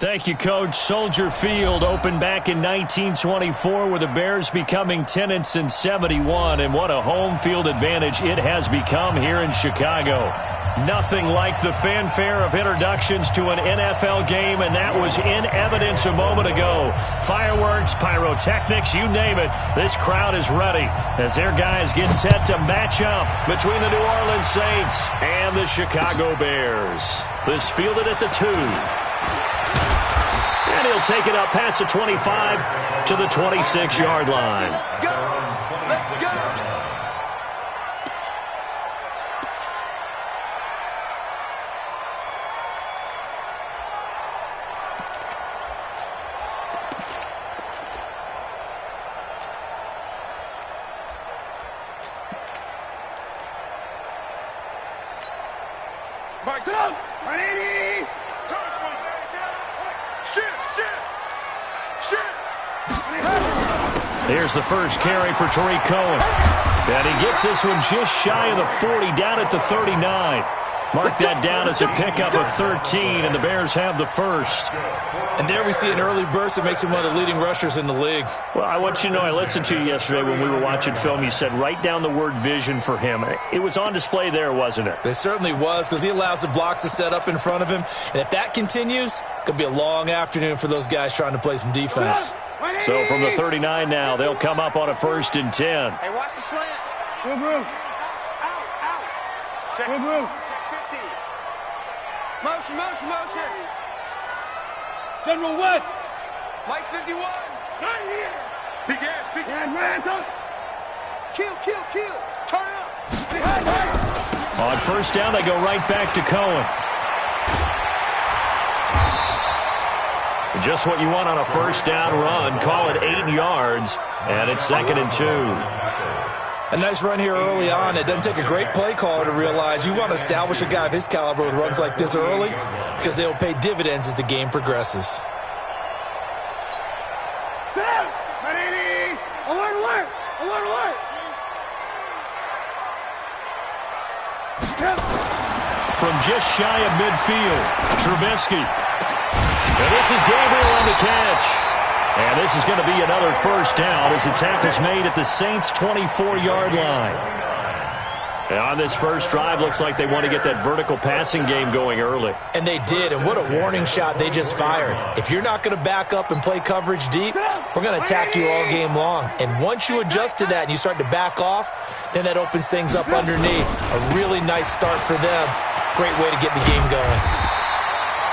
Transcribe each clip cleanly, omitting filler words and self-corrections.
Thank you, Coach. Soldier Field opened back in 1924 with the Bears becoming tenants in 71, and what a home field advantage it has become here in Chicago. Nothing like the fanfare of introductions to an NFL game, and that was in evidence a moment ago. Fireworks, pyrotechnics, you name it. This crowd is ready as their guys get set to match up between the New Orleans Saints and the Chicago Bears. This fielded at the 2. And he'll take it up past the 25 to the 26-yard line. Go! Let's go! Mike, go! Ready! Here's the first carry for Tariq Cohen. And he gets this one just shy of the 40, down at the 39. Mark that down as a pickup of 13, and the Bears have the first. And there we see an early burst that makes him one of the leading rushers in the league. Well, I want you to know, I listened to you yesterday when we were watching film. You said write down the word vision for him. It was on display there, wasn't it? It certainly was, because he allows the blocks to set up in front of him. And if that continues, it could be a long afternoon for those guys trying to play some defense. So from the 39 now, they'll come up on a 1st and 10. Hey, watch the slant. Move, move. Out. Check. Move. Check 50. Motion. General West. Mike 51. Not here. Begin. Randall. Kill. Turn up. On 1st down, they go right back to Cohen. Just what you want on a 1st down run. Call it 8 yards, and it's 2nd and 2. A nice run here early on. It doesn't take a great play caller to realize you want to establish a guy of his caliber with runs like this early, because they will pay dividends as the game progresses. Alert. From just shy of midfield, Trubisky. And this is Gabriel on the catch. And this is going to be another 1st down as the tackle's made at the Saints' 24-yard line. And on this first drive, looks like they want to get that vertical passing game going early. And they did, and what a warning shot they just fired. If you're not going to back up and play coverage deep, we're going to attack you all game long. And once you adjust to that and you start to back off, then that opens things up underneath. A really nice start for them. Great way to get the game going.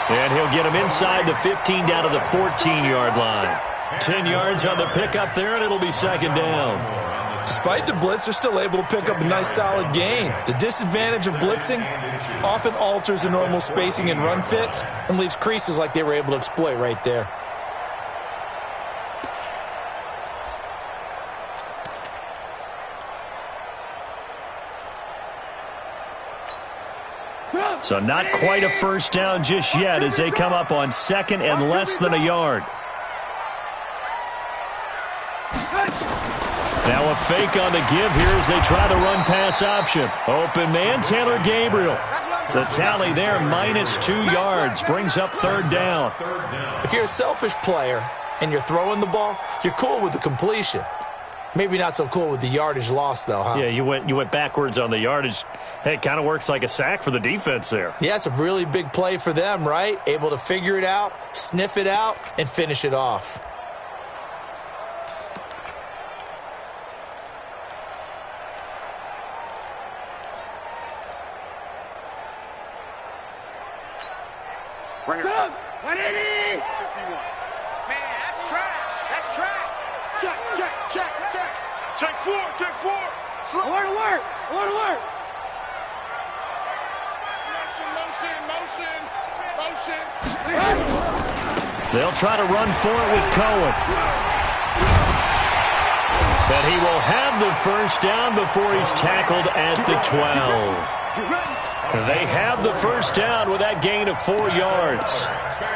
And he'll get him inside the 15 down to the 14-yard line. 10 yards on the pickup there, and it'll be 2nd down. Despite the blitz, they're still able to pick up a nice solid gain. The disadvantage of blitzing often alters the normal spacing and run fits and leaves creases like they were able to exploit right there. So not quite a 1st down just yet as they come up on 2nd and less than a yard. Now a fake on the give here as they try the run-pass option. Open man, Taylor Gabriel. The tally there, -2 yards, brings up 3rd down. If you're a selfish player and you're throwing the ball, you're cool with the completion. Maybe not so cool with the yardage loss, though, huh? Yeah, you went backwards on the yardage. Hey, it kind of works like a sack for the defense there. Yeah, it's a really big play for them, right? Able to figure it out, sniff it out, and finish it off. Bring it up. 180. 51. Man, that's trash. Check. Check 4. Alert. Motion. They'll try to run for it with Cohen. And he will have the first down before he's tackled at the 12. They have the first down with that gain of 4 yards.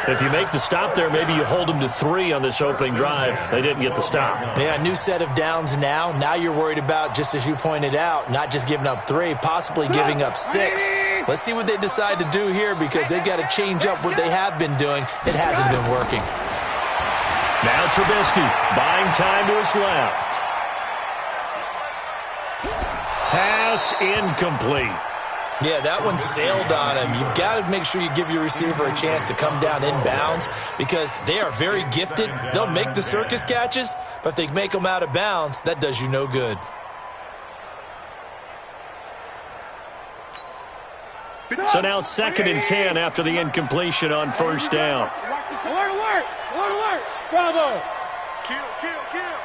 If you make the stop there, maybe you hold them to 3 on this opening drive. They didn't get the stop. Yeah, new set of downs now. Now you're worried about, just as you pointed out, not just giving up 3, possibly giving up 6. Let's see what they decide to do here, because they've got to change up what they have been doing. It hasn't been working. Now Trubisky buying time to his left. Pass incomplete. Yeah, that one sailed on him. You've got to make sure you give your receiver a chance to come down inbounds, because they are very gifted. They'll make the circus catches, but if they make them out of bounds, that does you no good. So now 2nd and 10 after the incompletion on first down. Alert, alert! Alert, alert! Bravo! Kill, kill, kill!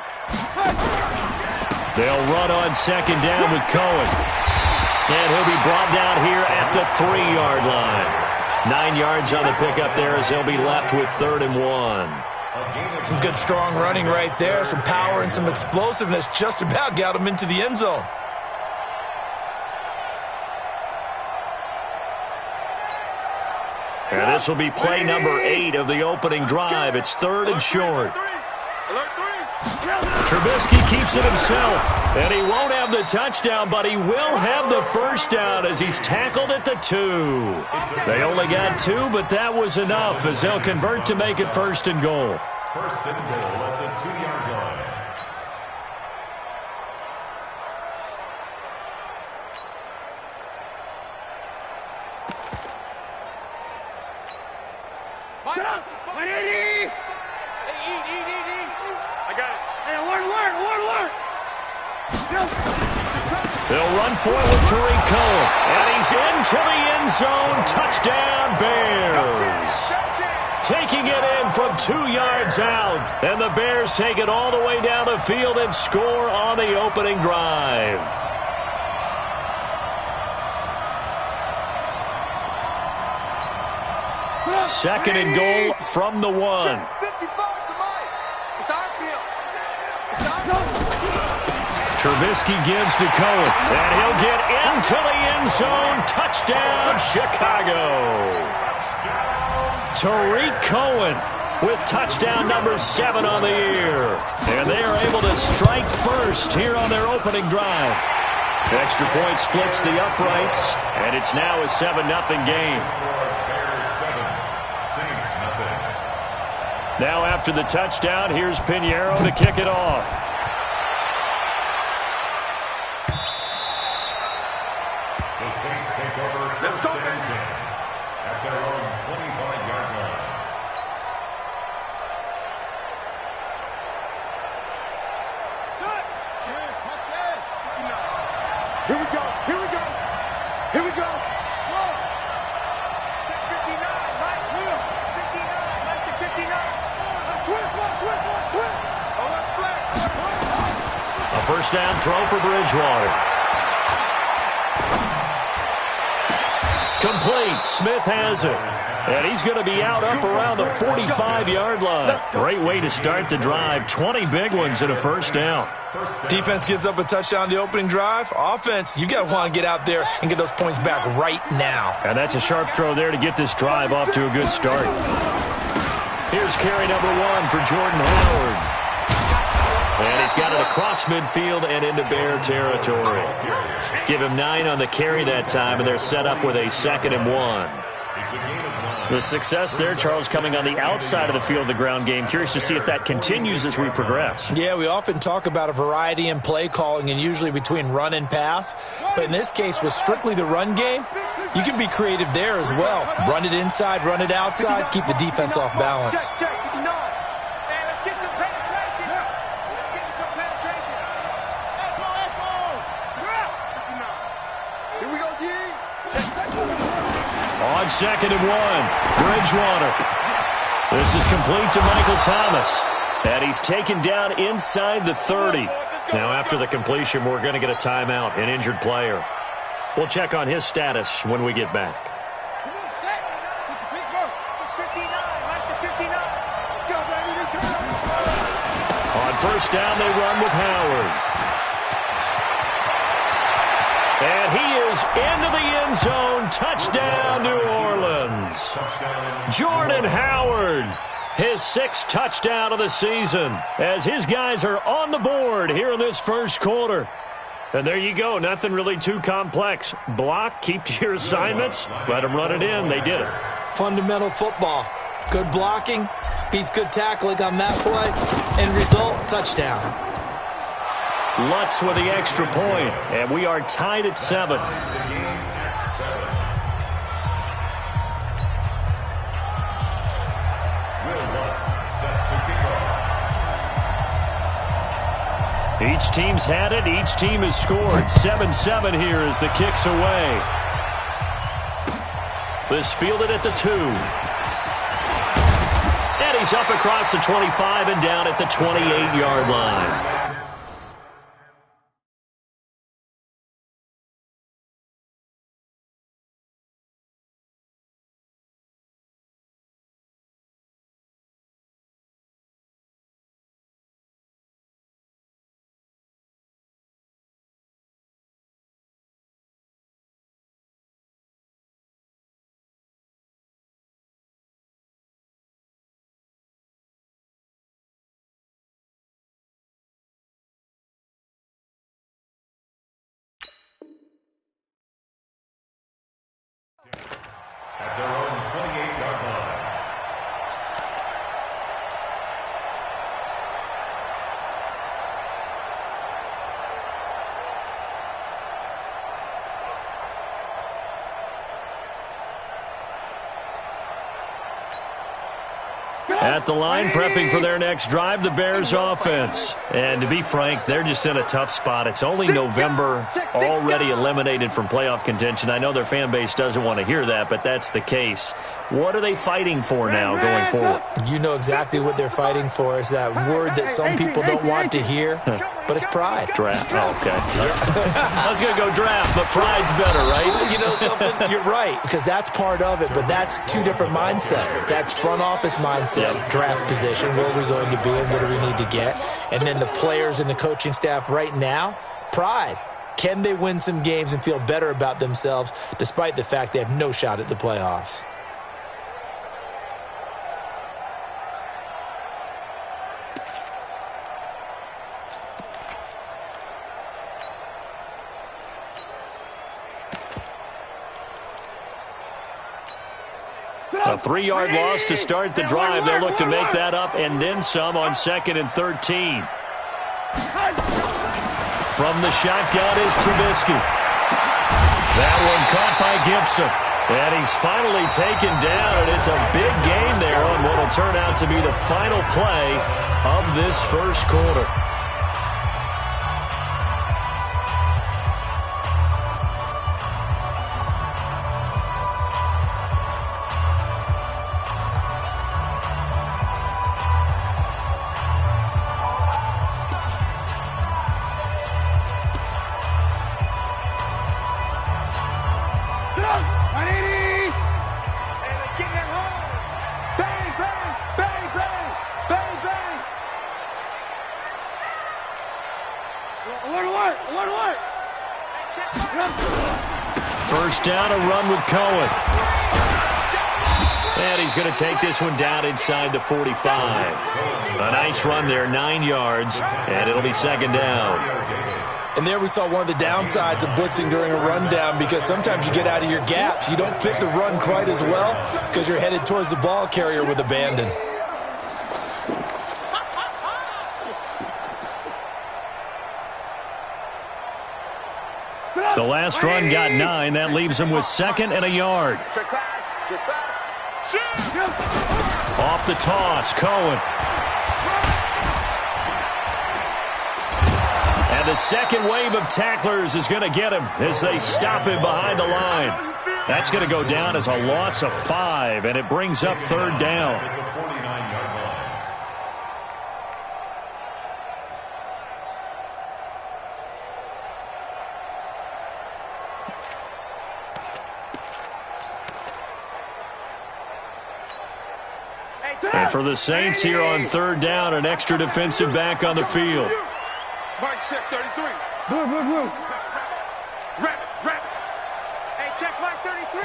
They'll run on 2nd down with Cohen. And he'll be brought down here at the 3-yard line. 9 yards on the pickup there as they'll be left with 3rd and 1. Some good strong running right there. Some power and some explosiveness. Just about got him into the end zone. And this will be play number 8 of the opening drive. It's 3rd and short. Trubisky keeps it himself, and he won't have the touchdown, but he will have the first down as he's tackled at the 2. They only got 2, but that was enough as they'll convert to make it 1st and goal. 1st and goal at the 2-yard line. They'll run for it with Tariq Cohen, and he's into the end zone. Touchdown, Bears. Taking it in from 2 yards out, and the Bears take it all the way down the field and score on the opening drive. Second and goal from the 1. Trubisky gives to Cohen, and he'll get into the end zone. Touchdown, Chicago. Tariq Cohen with touchdown number 7 on the year. And they are able to strike first here on their opening drive. Extra point splits the uprights, and it's now a 7-0 game. Now after the touchdown, here's Pinheiro to kick it off. Take over 1st and 10 at their own 25-yard line. Here we go. Here we go. Here we go. 59, right wheel. 59, right to 59. Twist, twist. Oh, that's flat. A first down throw for Bridgewater. Complete. Smith has it. And he's going to be out up around the 45-yard line. Great way to start the drive. 20 big ones and a first down. Defense gives up a touchdown on the opening drive. Offense, you got to want to get out there and get those points back right now. And that's a sharp throw there to get this drive off to a good start. Here's carry number 1 for Jordan Howard. And he's got it across midfield and into Bear territory. Give him 9 on the carry that time, and they're set up with a 2nd and 1. The success there, Charles, coming on the outside of the field of the ground game. Curious to see if that continues as we progress. Yeah, we often talk about a variety in play calling and usually between run and pass. But in this case, with strictly the run game, you can be creative there as well. Run it inside, run it outside, keep the defense off balance. On 2nd and 1, Bridgewater. This is complete to Michael Thomas. And he's taken down inside the 30. Now after the completion, we're going to get a timeout, an injured player. We'll check on his status when we get back. On first down, they run with Howard. And he is into the end zone. Touchdown, New Orleans. Jordan Howard, his 6th touchdown of the season, as his guys are on the board here in this first quarter. And there you go. Nothing really too complex. Block, keep to your assignments, let them run it in. They did it. Fundamental football. Good blocking beats good tackling on that play. End result, touchdown. Lutz with the extra point, and we are tied at 7. Each team's had it. Each team has scored. 7-7 here as the kick's away. This fielded at the 2. And he's up across the 25 and down at the 28-yard line. At their own 28-yard line. At the line, prepping for their next drive, the Bears offense. And to be frank, they're just in a tough spot. It's only November, already eliminated from playoff contention. I know their fan base doesn't want to hear that, but that's the case. What are they fighting for now going forward? You know exactly what they're fighting for. Is that word that some people don't want to hear, but it's pride. Draft. Oh, okay. I was going to go draft, but pride's better, right? You know something? You're right, because that's part of it, but that's two different mindsets. That's front office mindset, draft position, where are we going to be and what do we need to get? And then the players and the coaching staff right now, pride. Can they win some games and feel better about themselves despite the fact they have no shot at the playoffs? A 3-yard loss to start the drive. They'll look to make that up and then some on 2nd and 13. From the shotgun is Trubisky. That one caught by Gibson. And he's finally taken down, and it's a big gain there on what will turn out to be the final play of this first quarter. First down, a run with Cohen. And he's going to take this one down inside the 45. A nice run there, 9 yards, and it'll be 2nd down. And there we saw one of the downsides of blitzing during a rundown, because sometimes you get out of your gaps. You don't fit the run quite as well because you're headed towards the ball carrier with abandon. The last run got 9. That leaves him with 2nd and a yard. Off the toss, Cohen. And the second wave of tacklers is going to get him as they stop him behind the line. That's going to go down as a loss of 5, and it brings up 3rd down. And for the Saints here on third down, an extra defensive back on the field. Mike, check 33. Blue. Rep. Hey, check Mike 33.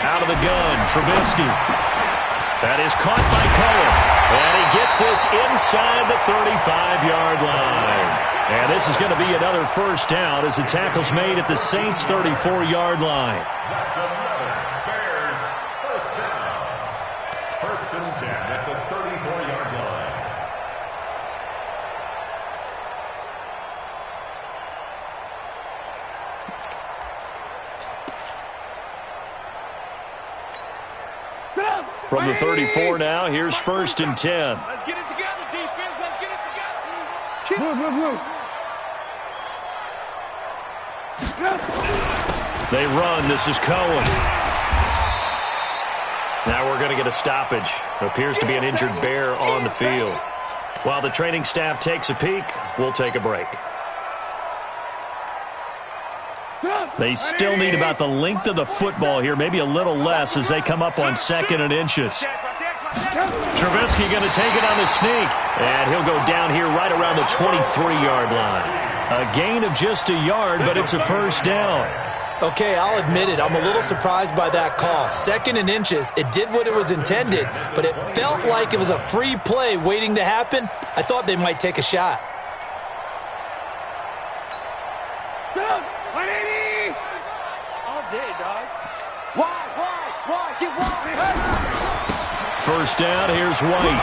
Out of the gun, Trubisky. That is caught by Cohen. And he gets this inside the 35-yard line. And this is going to be another first down as the tackle's made at the Saints' 34-yard line. That's another Bears first down. First and 10 at the 34-yard line. From the 34 now, here's first and 10. Let's get it together, defense. Let's get it together. Blue. They run. This is Cohen. Now we're going to get a stoppage. There appears to be an injured Bear on the field. While the training staff takes a peek, we'll take a break. They still need about the length of the football here, maybe a little less as they come up on 2nd and inches. Trubisky going to take it on the sneak, and he'll go down here right around the 23-yard line. A gain of just a yard, but it's a first down. Okay, I'll admit it. I'm a little surprised by that call. 2nd and inches. It did what it was intended, but it felt like it was a free play waiting to happen. I thought they might take a shot. All day, dog. Why? Get wide. First down, here's White.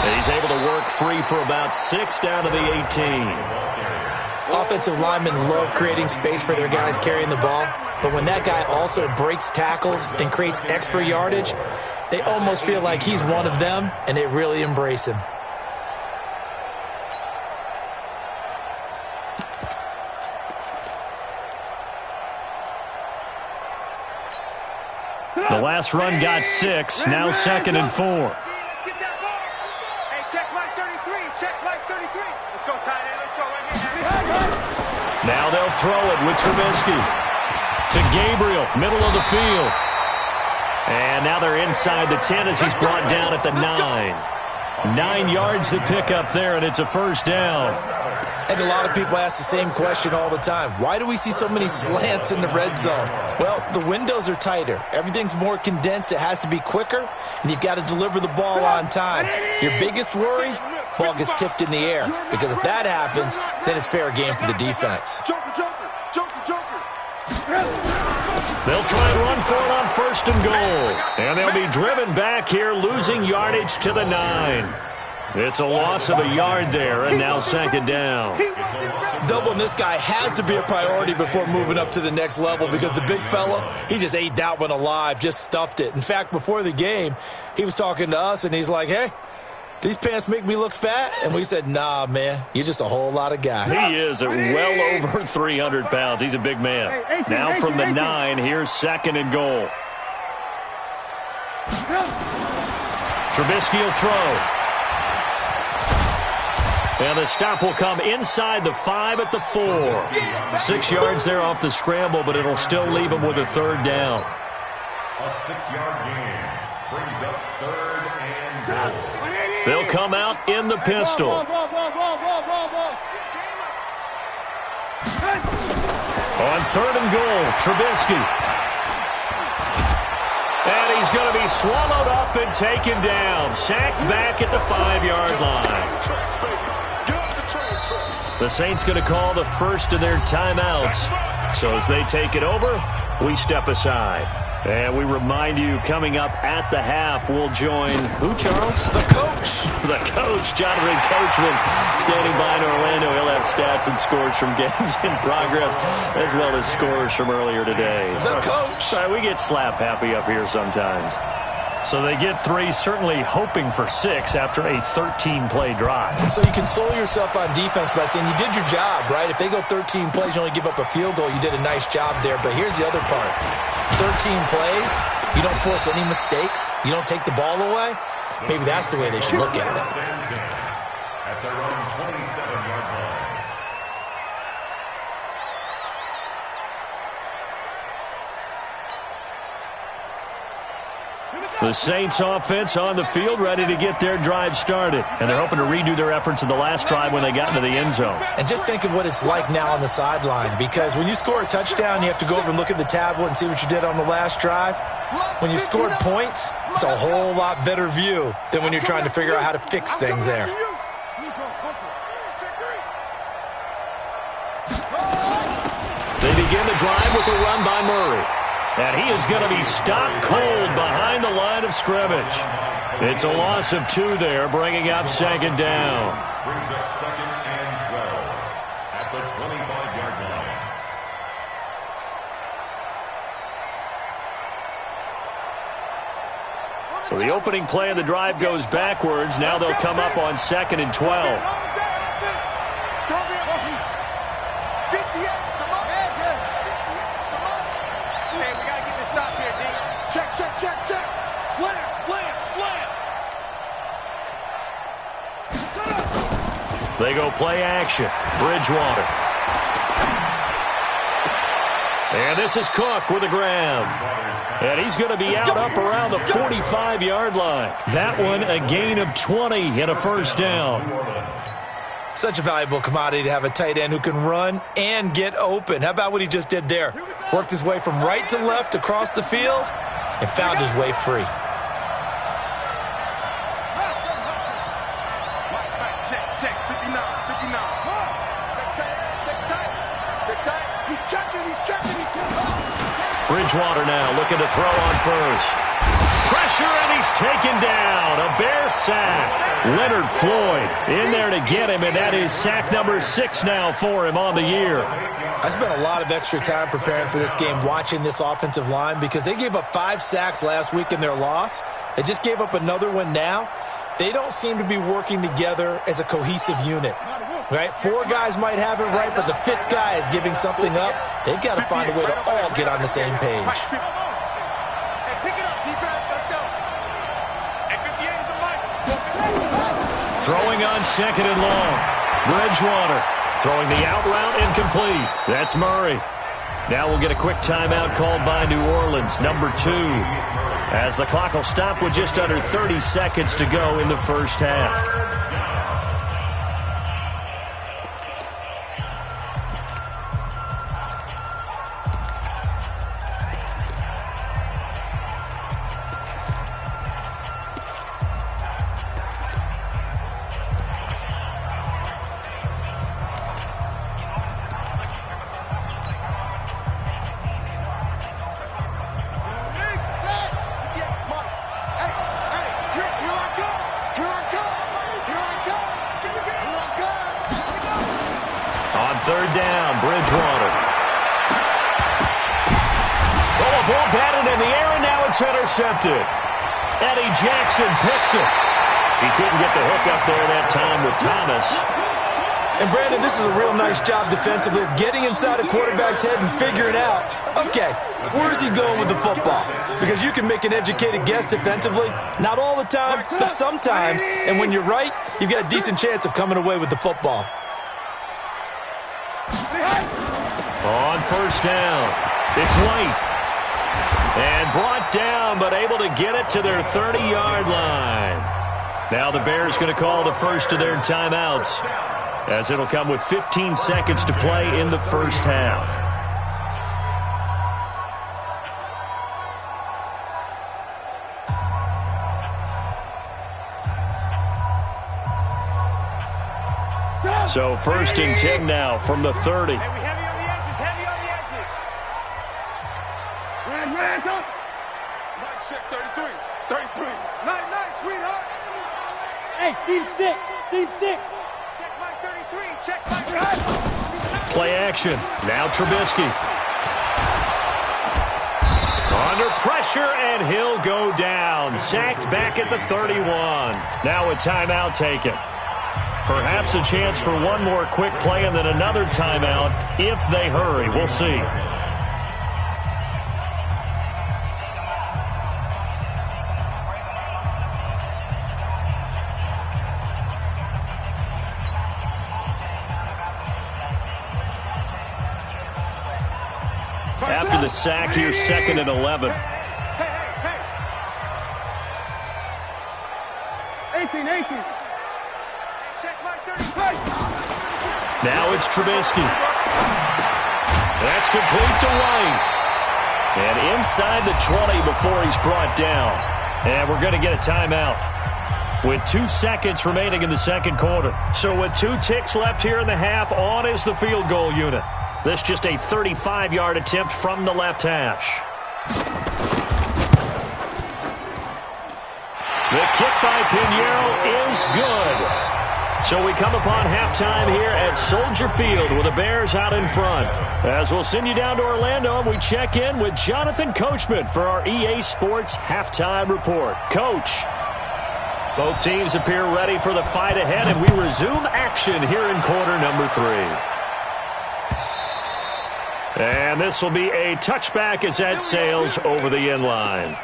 And he's able to work free for about 6 down to the 18. Offensive linemen love creating space for their guys carrying the ball, but when that guy also breaks tackles and creates extra yardage, they almost feel like he's one of them, and they really embrace him. The last run got 6, now 2nd and 4. Get that ball. Hey, check Mike 33. Check Mike 33. Let's go, tight end. Let's go right here. Now they'll throw it with Trubisky to Gabriel, middle of the field. And now they're inside the 10 as he's brought down at the 9. 9 yards to pick up there, and it's a first down. And a lot of people ask the same question all the time. Why do we see so many slants in the red zone? Well, the windows are tighter. Everything's more condensed. It has to be quicker, and you've got to deliver the ball on time. Your biggest worry? Ball gets tipped in the air. Because if that happens, then it's fair game for the defense. Joker. They'll try and run for it on 1st and goal. And they'll be driven back here, losing yardage to the 9. It's a loss of a yard there, and now 2nd down. Doubling this guy has to be a priority before moving up to the next level because the big fella, he just ate that one alive, just stuffed it. In fact, before the game, he was talking to us, and he's like, hey, these pants make me look fat? And we said, nah, man, you're just a whole lot of guy. He is at well over 300 pounds. He's a big man. Now from the 9, here's 2nd and goal. Trubisky will throw. And the stop will come inside the 5 at the 4. 6 yards there off the scramble, but it'll still leave him with a 3rd down. A 6-yard gain brings up 3rd and goal. They'll come out in the pistol. On 3rd and goal, Trubisky. And he's going to be swallowed up and taken down. Sacked back at the 5-yard line. The Saints going to call the first of their timeouts. So as they take it over, we step aside. And we remind you, coming up at the half, we'll join, who, Charles? The coach. The coach, Jonathan Coachman, standing by in Orlando. He'll have stats and scores from games in progress, as well as scores from earlier today. The coach. Sorry, we get slap happy up here sometimes. So they get 3, certainly hoping for 6 after a 13-play drive. So you console yourself on defense by saying you did your job, right? If they go 13 plays, you only give up a field goal, you did a nice job there. But here's the other part. 13 plays, you don't force any mistakes, you don't take the ball away. Maybe that's the way they should look at it. At their own 27-yard line. Here we go. The Saints offense on the field, ready to get their drive started. And they're hoping to redo their efforts in the last drive when they got into the end zone. And just think of what it's like now on the sideline, because when you score a touchdown, you have to go over and look at the tablet and see what you did on the last drive. When you scored points, it's a whole lot better view than when you're trying to figure out how to fix things there. They begin the drive with a run by Murray. And he is going to be stopped cold behind the line of scrimmage. It's a loss of 2 there, bringing up second down. Brings up 2nd and 12 at the 25-yard line. So the opening play of the drive goes backwards. Now they'll come up on 2nd and 12. Check. Slam. They go play action. Bridgewater. And this is Cook with the grab. And he's going to be out up around the 45-yard line. That one a gain of 20 and a first down. Such a valuable commodity to have a tight end who can run and get open. How about what he just did there? Worked his way from right to left across the field and found his way free. Check. 59. He's checking. Bridgewater now looking to throw on first. Pressure, and he's taken down. A Bear sack. Leonard Floyd in there to get him, and that is sack number 6 now for him on the year. I spent a lot of extra time preparing for this game watching this offensive line because they gave up 5 sacks last week in their loss. They just gave up another one now. They don't seem to be working together as a cohesive unit. Right? 4 guys might have it right, but the 5th guy is giving something up. They've got to find a way to all get on the same page. Hey, pick it up, defense. Let's go. Hey, 58 is the mic. Throwing on 2nd and long. Bridgewater throwing the out route incomplete. That's Murray. Now we'll get a quick timeout called by New Orleans, number 2. As the clock will stop with just under 30 seconds to go in the first half. Third down, Bridgewater. Oh, a ball batted in the air, and now it's intercepted. Eddie Jackson picks it. He couldn't get the hook up there that time with Thomas. And, Brandon, this is a real nice job defensively of getting inside a quarterback's head and figuring out, okay, where's he going with the football? Because you can make an educated guess defensively. Not all the time, but sometimes. And when you're right, you've got a decent chance of coming away with the football. On first down, it's White. And brought down, but able to get it to their 30-yard line. Now the Bears going to call the first of their timeouts, as it'll come with 15 seconds to play in the first half. So 1st and 10 now from the 30. Hey, we heavy on the edges. Red, up. Nice check, 33. Nice, sweetheart. Hey, seam 6. Check my 33, check my... Play action. Now Trubisky. Under pressure, and he'll go down. Sacked back at the 31. Now a timeout taken. Perhaps a chance for one more quick play and then another timeout if they hurry. We'll see. After the sack here, 2nd and 11. faking. Check my 30. Now it's Trubisky. That's complete to White. And inside the 20 before he's brought down. And we're going to get a timeout with 2 seconds remaining in the second quarter. So with 2 ticks left here in the half, on is the field goal unit. This just a 35-yard attempt from the left hash. The kick by Pinheiro is good. So we come upon halftime here at Soldier Field with the Bears out in front. As we'll send you down to Orlando, and we check in with Jonathan Coachman for our EA Sports Halftime Report. Coach, both teams appear ready for the fight ahead, and we resume action here in quarter number 3. And this will be a touchback as that sails over the end line.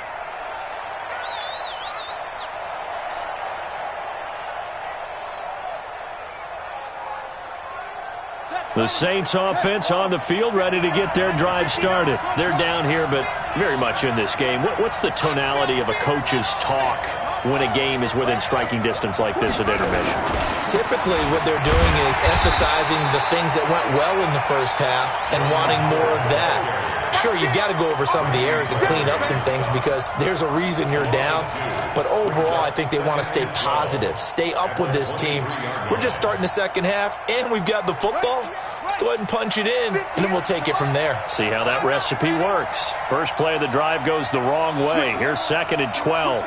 The Saints offense on the field, ready to get their drive started. They're down here, but very much in this game. What's the tonality of a coach's talk when a game is within striking distance like this at intermission? Typically, what they're doing is emphasizing the things that went well in the first half and wanting more of that. Sure, you've got to go over some of the errors and clean up some things because there's a reason you're down. But overall, I think they want to stay positive, stay up with this team. We're just starting the second half, and we've got the football. Let's go ahead and punch it in, and then we'll take it from there. See how that recipe works. First play of the drive goes the wrong way. Here's 2nd and 12.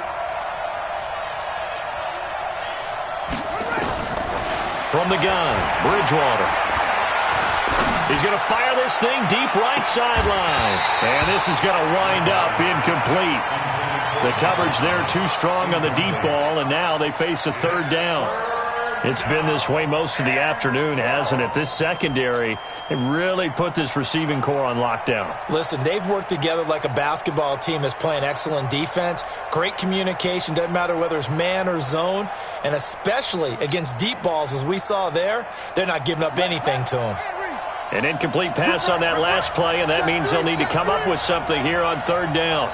From the gun, Bridgewater. He's going to fire this thing deep right sideline. And this is going to wind up incomplete. The coverage there too strong on the deep ball, and now they face a 3rd down. It's been this way most of the afternoon, hasn't it? This secondary, it really put this receiving core on lockdown. Listen, they've worked together like a basketball team that's playing excellent defense. Great communication, doesn't matter whether it's man or zone. And especially against deep balls, as we saw there, they're not giving up anything to them. An incomplete pass on that last play, and that means they'll need to come up with something here on 3rd down.